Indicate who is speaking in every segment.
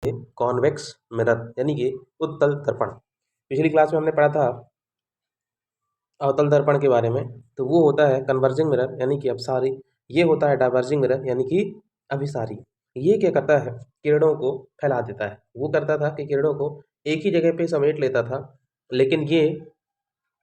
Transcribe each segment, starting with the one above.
Speaker 1: Convex mirror यानी कि उत्तल दर्पण। पिछली क्लास में हमने पढ़ा था अवतल दर्पण के बारे में। तो वो होता है कन्वर्जिंग मिरर यानी कि अपसारी, ये होता है डाइवर्जिंग मिरर यानी कि अभिसारी। ये क्या करता है, किरणों को फैला देता है। वो करता था कि किरणों को एक ही जगह पे समेट लेता था, लेकिन ये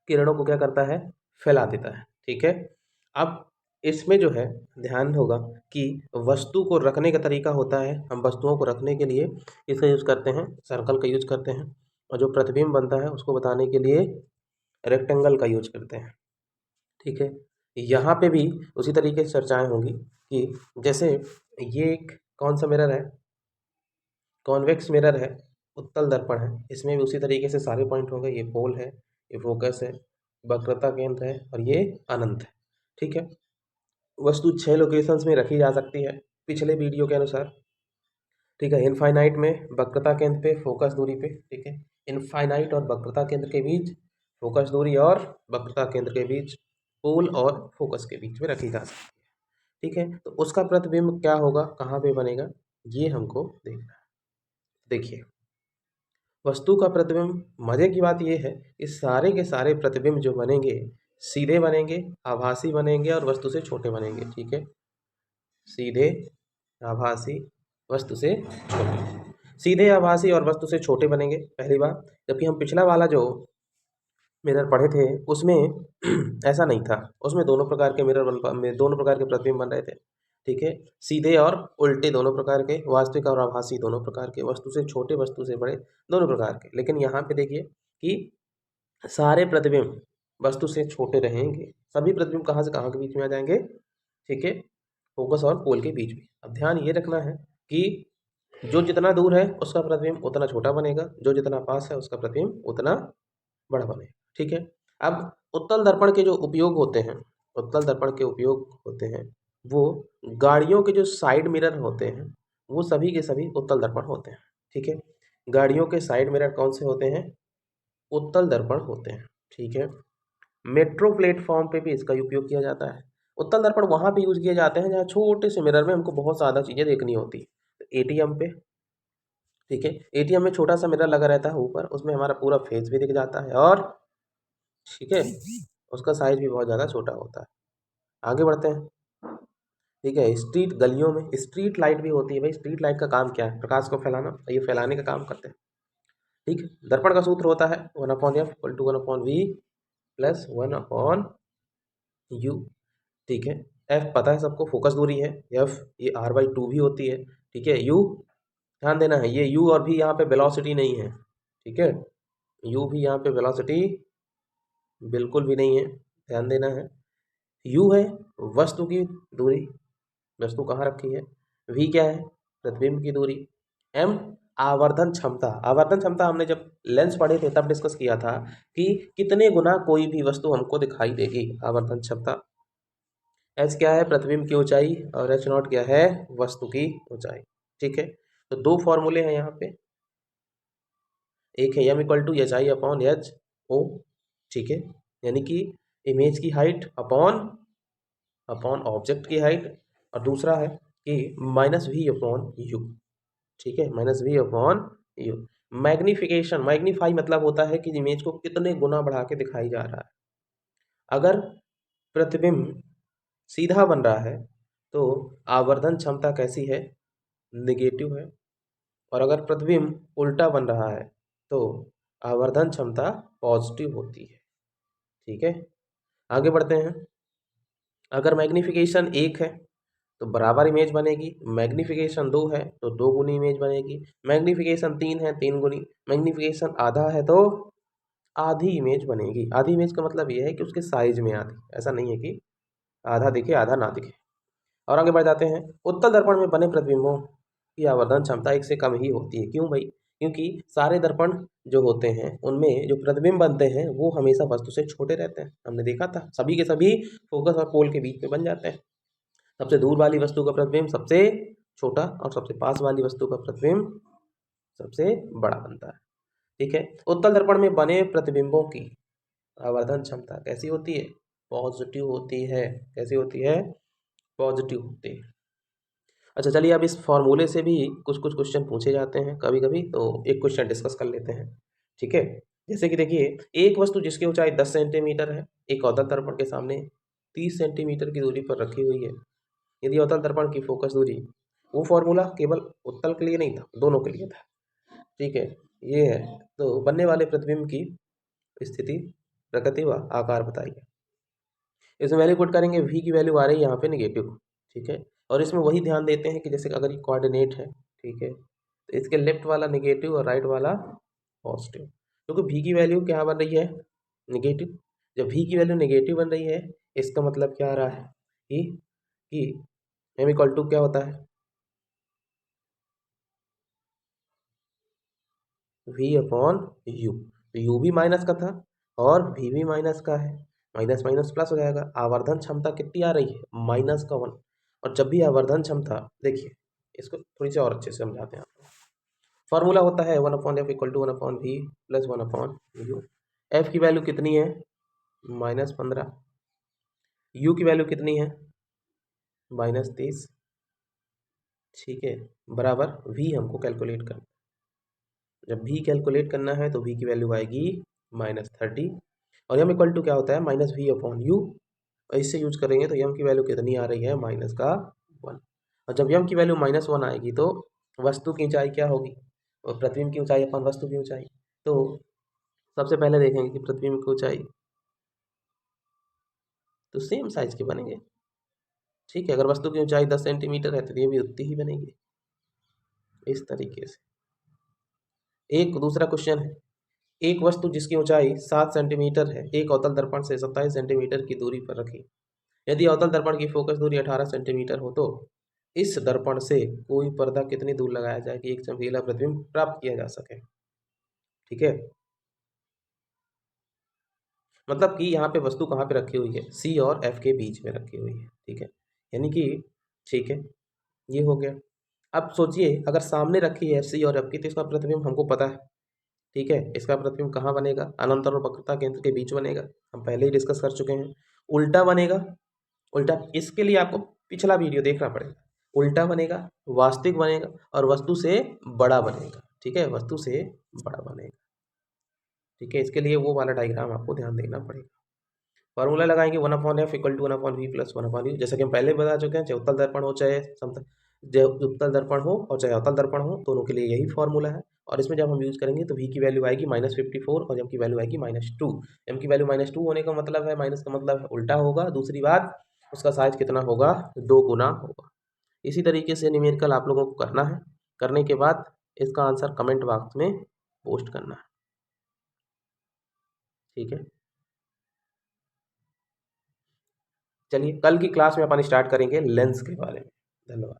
Speaker 1: किरणों को क्या करता है, फैला देता है। ठीक है, अब इसमें जो है ध्यान होगा कि वस्तु को रखने का तरीका होता है, हम वस्तुओं को रखने के लिए इसका यूज करते हैं, सर्कल का यूज करते हैं, और जो प्रतिबिंब बनता है उसको बताने के लिए रेक्टेंगल का यूज करते हैं। ठीक है, यहाँ पे भी उसी तरीके से चर्चाएं होंगी कि जैसे ये एक कौन सा मिरर है, कॉन्वेक्स मिरर है, उत्तल दर्पण है, इसमें भी उसी तरीके से सारे पॉइंट होंगे। ये पोल है, ये फोकस है, वक्रता केंद्र है और ये अनंत है। ठीक है, वस्तु 6 लोकेशंस में रखी जा सकती है पिछले वीडियो के अनुसार। ठीक है, इनफाइनाइट में वक्रता केंद्र पे, फोकस दूरी पे। ठीक है, इनफाइनाइट और वक्रता केंद्र के बीच, फोकस दूरी और वक्रता केंद्र के बीच, पोल और फोकस के बीच में रखी जा सकती है। ठीक है, तो उसका प्रतिबिंब क्या होगा, कहाँ पे बनेगा, ये हमको देखना है। देखिए, वस्तु का प्रतिबिंब, मजे की बात यह है इस सारे के सारे प्रतिबिंब जो बनेंगे सीधे बनेंगे, आभासी बनेंगे और वस्तु से छोटे बनेंगे। ठीक है, सीधे, आभासी, वस्तु से छोटे। सीधे, आभासी और वस्तु से छोटे बनेंगे पहली बात। जबकि हम पिछला वाला जो मिरर पढ़े थे उसमें ऐसा नहीं था, उसमें दोनों प्रकार के दोनों प्रकार के प्रतिबिंब बन रहे थे। ठीक है, सीधे और उल्टे दोनों प्रकार के, वास्तविक और आभासी दोनों प्रकार के, वस्तु से छोटे वस्तु से बड़े दोनों प्रकार के। लेकिन यहाँ पे देखिए कि सारे प्रतिबिंब वस्तु से छोटे रहेंगे। सभी प्रतिबिंब कहाँ से कहाँ के बीच में आ जाएंगे, ठीक है, फोकस और पोल के बीच में। अब ध्यान ये रखना है कि जो जितना दूर है उसका प्रतिबिंब उतना छोटा बनेगा, जो जितना पास है उसका प्रतिबिंब उतना बड़ा बनेगा। ठीक है, अब उत्तल दर्पण के जो उपयोग होते हैं, उत्तल दर्पण के उपयोग होते हैं वो गाड़ियों के जो साइड मिरर होते हैं वो सभी के सभी उत्तल दर्पण होते हैं। ठीक है, गाड़ियों के साइड मिरर कौन से होते हैं, उत्तल दर्पण होते हैं। ठीक है, मेट्रो प्लेटफॉर्म पे भी इसका उपयोग किया जाता है। उत्तल दर्पण वहाँ पे यूज किए जाते हैं जहाँ छोटे से मिरर में हमको बहुत ज़्यादा चीज़ें देखनी होती है। एटीएम पे, ठीक है, एटीएम में छोटा सा मिरर लगा रहता है ऊपर, उसमें हमारा पूरा फेस भी दिख जाता है और ठीक है उसका साइज भी बहुत ज़्यादा छोटा होता है। आगे बढ़ते हैं। ठीक है, स्ट्रीट, गलियों में स्ट्रीट लाइट भी होती है। भाई स्ट्रीट लाइट का काम क्या है, प्रकाश को फैलाना, ये फैलाने का काम करते हैं। ठीक है, दर्पण का सूत्र होता है 1/f = 1/v प्लस 1/u। ठीक है, एफ पता है सबको, फोकस दूरी है। एफ ये r/2 भी होती है। ठीक है, यू ध्यान देना है, ये यू और भी यहाँ पे वेलोसिटी नहीं है। ठीक है, यू भी यहाँ पे वेलोसिटी बिल्कुल भी नहीं है, ध्यान देना है। यू है वस्तु की दूरी, वस्तु कहाँ रखी है। वी क्या है, प्रतिबिंब की दूरी। एम आवर्धन क्षमता, आवर्धन क्षमता हमने जब लेंस पढ़े थे तब डिस्कस किया था कि कितने गुना कोई भी वस्तु हमको दिखाई देगी, आवर्धन क्षमता। एच क्या है, प्रतिबिंब की ऊंचाई, और एच नॉट क्या है, वस्तु की ऊंचाई। ठीक है, तो दो फॉर्मूले हैं यहाँ पे, एक है m = HI/h O। ठीक है, यानी कि इमेज की हाइट अपॉन ऑब्जेक्ट की हाइट, और दूसरा है कि -v/u। ठीक है, -v/u। मैग्निफिकेशन, मैग्नीफाई मतलब होता है कि इमेज को कितने गुना बढ़ा के दिखाई जा रहा है। अगर प्रतिबिंब सीधा बन रहा है तो आवर्धन क्षमता कैसी है, नेगेटिव है। और अगर प्रतिबिंब उल्टा बन रहा है तो आवर्धन क्षमता पॉजिटिव होती है। ठीक है, आगे बढ़ते हैं। अगर मैग्निफिकेशन 1 है तो बराबर इमेज बनेगी, मैग्निफिकेशन 2 है तो 2 गुनी इमेज बनेगी, मैग्निफिकेशन 3 है 3 गुनी, मैग्निफिकेशन आधा है तो आधी इमेज बनेगी। आधी इमेज का मतलब यह है कि उसके साइज में आधी, ऐसा नहीं है कि आधा दिखे आधा ना दिखे। और आगे बढ़ जाते हैं। उत्तल दर्पण में बने प्रतिबिंबों की आवर्धन क्षमता 1 से कम ही होती है। क्यों भाई, क्योंकि सारे दर्पण जो होते हैं उनमें जो प्रतिबिंब बनते हैं वो हमेशा वस्तु से छोटे रहते हैं। हमने देखा था सभी के सभी फोकस और पोल के बीच में बन जाते हैं। सबसे दूर वाली वस्तु का प्रतिबिंब सबसे छोटा और सबसे पास वाली वस्तु का प्रतिबिंब सबसे बड़ा बनता है। ठीक है, उत्तल दर्पण में बने प्रतिबिंबों की आवर्धन क्षमता कैसी होती है, पॉजिटिव होती है। कैसी होती है, पॉजिटिव होती है। अच्छा चलिए, अब इस फॉर्मूले से भी कुछ कुछ क्वेश्चन पूछे जाते हैं कभी कभी, तो एक क्वेश्चन डिस्कस कर लेते हैं। ठीक है, जैसे कि देखिए, एक वस्तु जिसकी ऊंचाई 10 सेंटीमीटर है एक अवतल दर्पण के सामने 30 सेंटीमीटर की दूरी पर रखी हुई है। यदि अवतल दर्पण की फोकस दूरी, वो फॉर्मूला केवल उत्तल के लिए नहीं था, दोनों के लिए था। ठीक है, ये है। तो बनने वाले प्रतिबिंब की स्थिति, प्रकृति व आकार बताइए। इसमें वैल्यू पुट करेंगे, v की वैल्यू आ रही है यहाँ पे नेगेटिव। ठीक है, और इसमें वही ध्यान देते हैं कि जैसे अगर ये कोऑर्डिनेट है, ठीक है, तो इसके लेफ्ट वाला नेगेटिव और राइट वाला पॉजिटिव, क्योंकि v की वैल्यू क्या बन रही है, नेगेटिव। जब v की वैल्यू नेगेटिव बन रही है, इसका मतलब क्या आ रहा है कि m इक्वल टू क्या होता है, v अपॉन u। तो u भी माइनस का था और v भी माइनस का है, माइनस माइनस प्लस हो जाएगा। आवर्धन क्षमता कितनी आ रही है, -1। और जब भी आवर्धन क्षमता, देखिए इसको थोड़ी सी और अच्छे से समझाते हैं आपको। फॉर्मूला होता है 1/f equal to 1/v plus 1/u। f की वैल्यू कितनी है, -15। u की वैल्यू कितनी है, -30। ठीक है, बराबर v हमको कैलकुलेट करना। जब v कैलकुलेट करना है तो v की वैल्यू आएगी -30, और m इक्वल टू क्या होता है, -v/u। और इससे यूज करेंगे तो m की वैल्यू कितनी आ रही है, -1। और जब m की वैल्यू -1 आएगी तो वस्तु की ऊंचाई क्या होगी, और प्रतिबिंब की ऊंचाई अपन वस्तु की ऊंचाई। तो सबसे पहले देखेंगे कि प्रतिबिंब की ऊंचाई तो सेम साइज के बनेंगे। ठीक है, अगर वस्तु की ऊंचाई 10 सेंटीमीटर है तो ये भी उतनी ही बनेगी, इस तरीके से। एक दूसरा क्वेश्चन है, एक वस्तु जिसकी ऊंचाई 7 सेंटीमीटर है एक अवतल दर्पण से 27 सेंटीमीटर की दूरी पर रखी। यदि अवतल दर्पण की फोकस दूरी 18 सेंटीमीटर हो तो इस दर्पण से कोई पर्दा कितनी दूर लगाया जाए कि एक चमकीला प्रतिबिंब प्राप्त किया जा सके। ठीक है, मतलब कि यहाँ पे वस्तु कहाँ पे रखी हुई है, सी और एफ के बीच में रखी हुई है। ठीक है, यानी कि ठीक है, ये हो गया। अब सोचिए, अगर सामने रखी है सी और एफ की तो इसका प्रतिबिंब हमको पता है। ठीक है, इसका प्रतिबिंब कहाँ बनेगा, अनंतर और वक्रता केंद्र के बीच बनेगा, हम पहले ही डिस्कस कर चुके हैं। उल्टा बनेगा, उल्टा इसके लिए आपको पिछला वीडियो देखना पड़ेगा। उल्टा बनेगा, वास्तविक बनेगा और वस्तु से बड़ा बनेगा। ठीक है, वस्तु से बड़ा बनेगा। ठीक है, इसके लिए वो वाला डायग्राम आपको ध्यान देना पड़ेगा। फॉर्मूला लगाएंगे 1/f equal to 1/v plus 1/u। जैसा कि हम पहले बता चुके हैं, चाहे उत्तल दर्पण हो चाहे समतल, चाहे उत्तल दर्पण हो और चाहे अवतल दर्पण हो, दोनों के लिए यही फॉर्मूला है। और इसमें जब हम यूज करेंगे तो v की वैल्यू आएगी -54 और m की वैल्यू आएगी -2। m की वैल्यू -2 होने का मतलब है, माइनस का मतलब है उल्टा होगा। दूसरी बात, उसका साइज कितना होगा, 2 गुना होगा। इसी तरीके से न्यूमेरिकल आप लोगों को करना है। करने के बाद इसका आंसर कमेंट बॉक्स में पोस्ट करना है। ठीक है, चलिए कल की क्लास में अपन स्टार्ट करेंगे लेंस के बारे में। धन्यवाद।